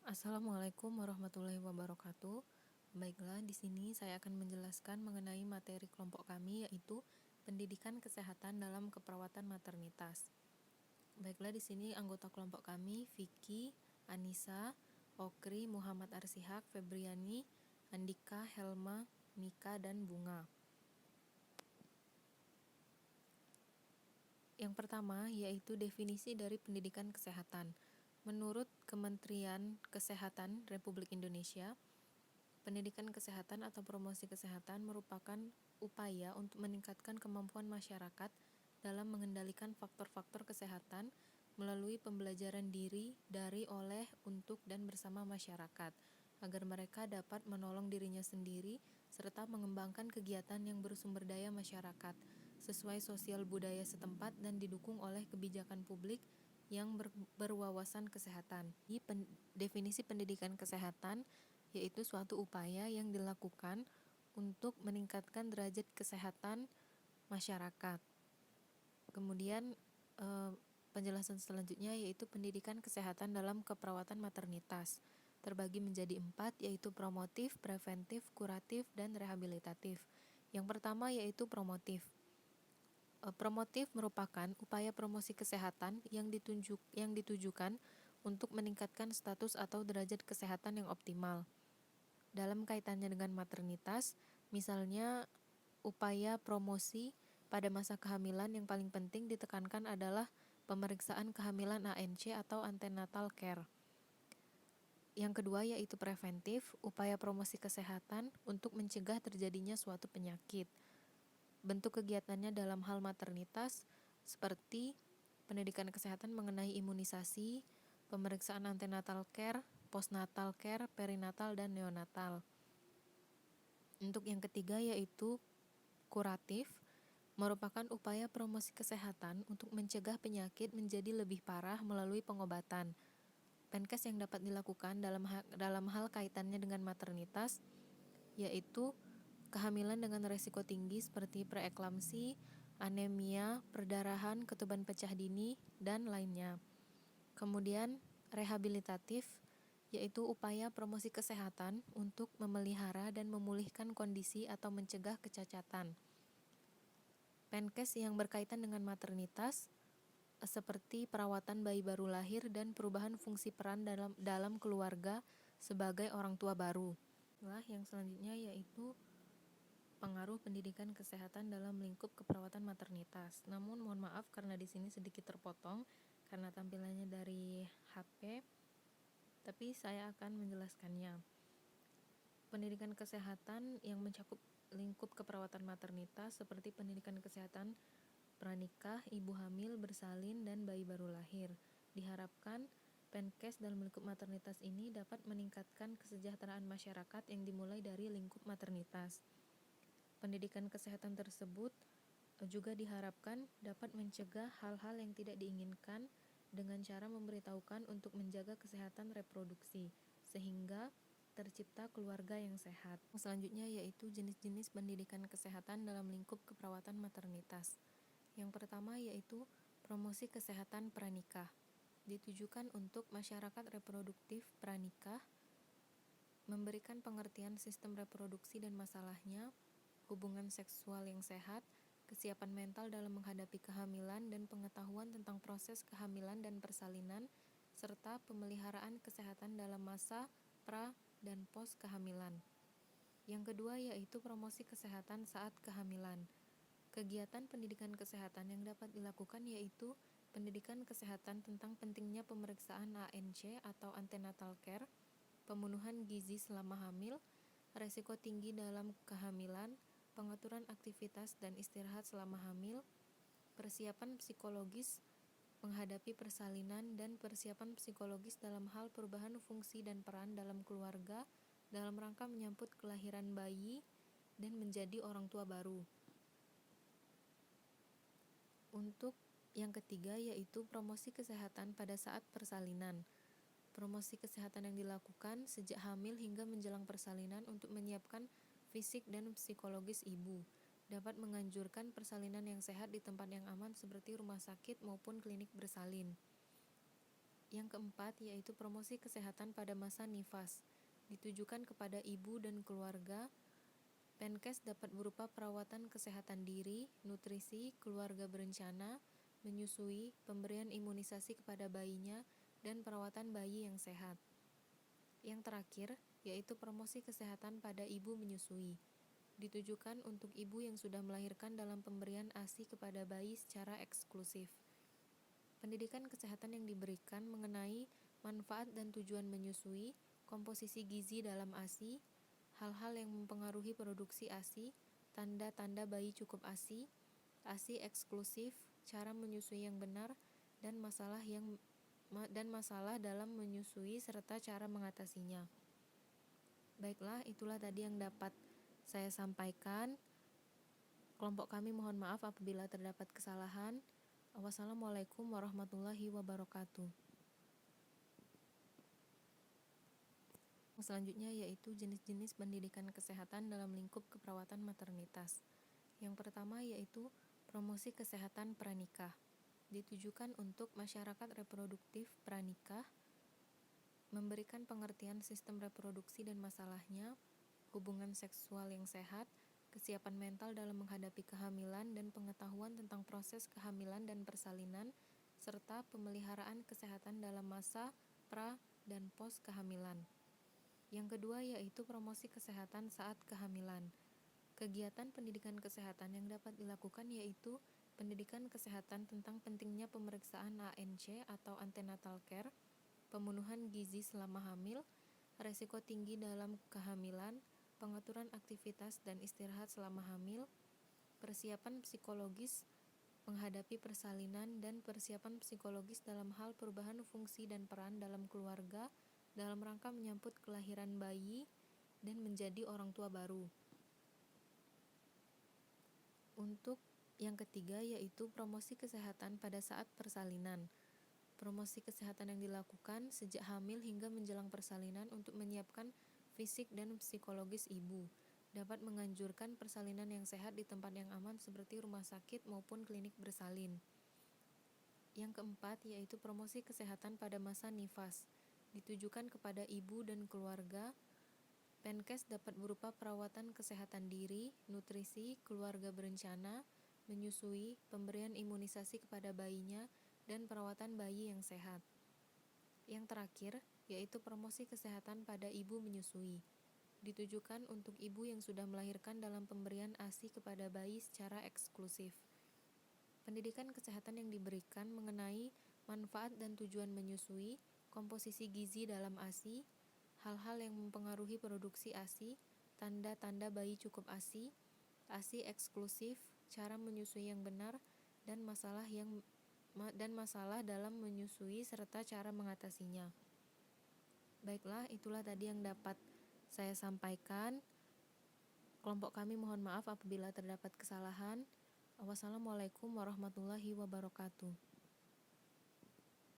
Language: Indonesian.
Assalamualaikum warahmatullahi wabarakatuh. Baiklah, di sini saya akan menjelaskan mengenai materi kelompok kami, yaitu pendidikan kesehatan dalam keperawatan maternitas. Baiklah, di sini anggota kelompok kami Vicky, Anissa, Okri, Muhammad Arsihak, Febriani, Andika, Helma, Mika, dan Bunga. Yang pertama yaitu definisi dari pendidikan kesehatan. Menurut Kementerian Kesehatan Republik Indonesia, pendidikan kesehatan atau promosi kesehatan merupakan upaya untuk meningkatkan kemampuan masyarakat dalam mengendalikan faktor-faktor kesehatan melalui pembelajaran diri, dari, oleh, untuk, dan bersama masyarakat, agar mereka dapat menolong dirinya sendiri serta mengembangkan kegiatan yang bersumber daya masyarakat sesuai sosial budaya setempat dan didukung oleh kebijakan publik yang berwawasan kesehatan. Definisi pendidikan kesehatan yaitu suatu upaya yang dilakukan untuk meningkatkan derajat kesehatan masyarakat. Kemudian penjelasan selanjutnya yaitu pendidikan kesehatan dalam keperawatan maternitas. Terbagi menjadi 4, yaitu promotif, preventif, kuratif, dan rehabilitatif. Yang pertama yaitu promotif. Promotif merupakan upaya promosi kesehatan yang ditujukan untuk meningkatkan status atau derajat kesehatan yang optimal. Dalam kaitannya dengan maternitas, misalnya upaya promosi pada masa kehamilan yang paling penting ditekankan adalah pemeriksaan kehamilan ANC atau antenatal care. Yang kedua yaitu preventif, upaya promosi kesehatan untuk mencegah terjadinya suatu penyakit. Bentuk kegiatannya dalam hal maternitas seperti pendidikan kesehatan mengenai imunisasi, pemeriksaan antenatal care, postnatal care, perinatal, dan neonatal. Untuk yang ketiga yaitu kuratif, merupakan upaya promosi kesehatan untuk mencegah penyakit menjadi lebih parah melalui pengobatan. Penkes yang dapat dilakukan dalam hal kaitannya dengan maternitas yaitu kehamilan dengan resiko tinggi seperti preeklamsi, anemia, perdarahan, ketuban pecah dini, dan lainnya. Kemudian rehabilitatif yaitu upaya promosi kesehatan untuk memelihara dan memulihkan kondisi atau mencegah kecacatan. Penkes yang berkaitan dengan maternitas seperti perawatan bayi baru lahir dan perubahan fungsi peran dalam keluarga sebagai orang tua baru. Yang selanjutnya yaitu pengaruh pendidikan kesehatan dalam lingkup keperawatan maternitas. Namun mohon maaf karena di sini sedikit terpotong karena tampilannya dari HP, tapi saya akan menjelaskannya. Pendidikan kesehatan yang mencakup lingkup keperawatan maternitas seperti pendidikan kesehatan pranikah, ibu hamil, bersalin, dan bayi baru lahir. Diharapkan Penkes dalam lingkup maternitas ini dapat meningkatkan kesejahteraan masyarakat yang dimulai dari lingkup maternitas. Pendidikan kesehatan tersebut juga diharapkan dapat mencegah hal-hal yang tidak diinginkan dengan cara memberitahukan untuk menjaga kesehatan reproduksi, sehingga tercipta keluarga yang sehat. Selanjutnya yaitu jenis-jenis pendidikan kesehatan dalam lingkup keperawatan maternitas. Yang pertama yaitu promosi kesehatan pranikah. Ditujukan untuk masyarakat reproduktif pranikah, memberikan pengertian sistem reproduksi dan masalahnya, hubungan seksual yang sehat, kesiapan mental dalam menghadapi kehamilan dan pengetahuan tentang proses kehamilan dan persalinan, serta pemeliharaan kesehatan dalam masa pra dan pos kehamilan. Yang kedua yaitu promosi kesehatan saat kehamilan. Kegiatan pendidikan kesehatan yang dapat dilakukan yaitu pendidikan kesehatan tentang pentingnya pemeriksaan ANC atau antenatal care, pembunuhan gizi selama hamil, resiko tinggi dalam kehamilan, pengaturan aktivitas dan istirahat selama hamil, persiapan psikologis menghadapi persalinan, dan persiapan psikologis dalam hal perubahan fungsi dan peran dalam keluarga dalam rangka menyambut kelahiran bayi dan menjadi orang tua baru. Untuk yang ketiga yaitu promosi kesehatan pada saat persalinan. Promosi kesehatan yang dilakukan sejak hamil hingga menjelang persalinan untuk menyiapkan fisik dan psikologis ibu. Dapat menganjurkan persalinan yang sehat di tempat yang aman seperti rumah sakit maupun klinik bersalin. Yang keempat yaitu promosi kesehatan pada masa nifas, ditujukan kepada ibu dan keluarga. Penkes dapat berupa perawatan kesehatan diri, nutrisi, keluarga berencana, menyusui, pemberian imunisasi kepada bayinya, dan perawatan bayi yang sehat. Yang terakhir, yaitu promosi kesehatan pada ibu menyusui, ditujukan untuk ibu yang sudah melahirkan dalam pemberian ASI kepada bayi secara eksklusif. Pendidikan kesehatan yang diberikan mengenai manfaat dan tujuan menyusui, komposisi gizi dalam ASI, hal-hal yang mempengaruhi produksi ASI, tanda-tanda bayi cukup ASI, ASI eksklusif, cara menyusui yang benar, dan masalah dalam menyusui serta cara mengatasinya. Baiklah, itulah tadi yang dapat saya sampaikan. Kelompok kami mohon maaf apabila terdapat kesalahan. Wassalamualaikum warahmatullahi wabarakatuh. Selanjutnya yaitu jenis-jenis pendidikan kesehatan dalam lingkup keperawatan maternitas. Yang pertama yaitu promosi kesehatan pranikah. Ditujukan untuk masyarakat reproduktif pranikah, memberikan pengertian sistem reproduksi dan masalahnya, hubungan seksual yang sehat, kesiapan mental dalam menghadapi kehamilan dan pengetahuan tentang proses kehamilan dan persalinan, serta pemeliharaan kesehatan dalam masa pra dan pos kehamilan. Yang kedua yaitu promosi kesehatan saat kehamilan. Kegiatan pendidikan kesehatan yang dapat dilakukan yaitu pendidikan kesehatan tentang pentingnya pemeriksaan ANC atau antenatal care, pemenuhan gizi selama hamil, resiko tinggi dalam kehamilan, pengaturan aktivitas dan istirahat selama hamil, persiapan psikologis menghadapi persalinan, dan persiapan psikologis dalam hal perubahan fungsi dan peran dalam keluarga dalam rangka menyambut kelahiran bayi dan menjadi orang tua baru. Untuk yang ketiga yaitu promosi kesehatan pada saat persalinan. Promosi kesehatan yang dilakukan sejak hamil hingga menjelang persalinan untuk menyiapkan fisik dan psikologis ibu, dapat menganjurkan persalinan yang sehat di tempat yang aman seperti rumah sakit maupun klinik bersalin. Yang keempat yaitu promosi kesehatan pada masa nifas, ditujukan kepada ibu dan keluarga. Penkes dapat berupa perawatan kesehatan diri, nutrisi, keluarga berencana, menyusui, pemberian imunisasi kepada bayinya, dan perawatan bayi yang sehat. Yang terakhir, yaitu promosi kesehatan pada ibu menyusui, ditujukan untuk ibu yang sudah melahirkan dalam pemberian ASI kepada bayi secara eksklusif. Pendidikan kesehatan yang diberikan mengenai manfaat dan tujuan menyusui, komposisi gizi dalam ASI, hal-hal yang mempengaruhi produksi ASI, tanda-tanda bayi cukup ASI, ASI eksklusif, cara menyusui yang benar, dan masalah dalam menyusui serta cara mengatasinya. Baiklah, itulah tadi yang dapat saya sampaikan. Kelompok kami mohon maaf apabila terdapat kesalahan. Wassalamualaikum warahmatullahi wabarakatuh.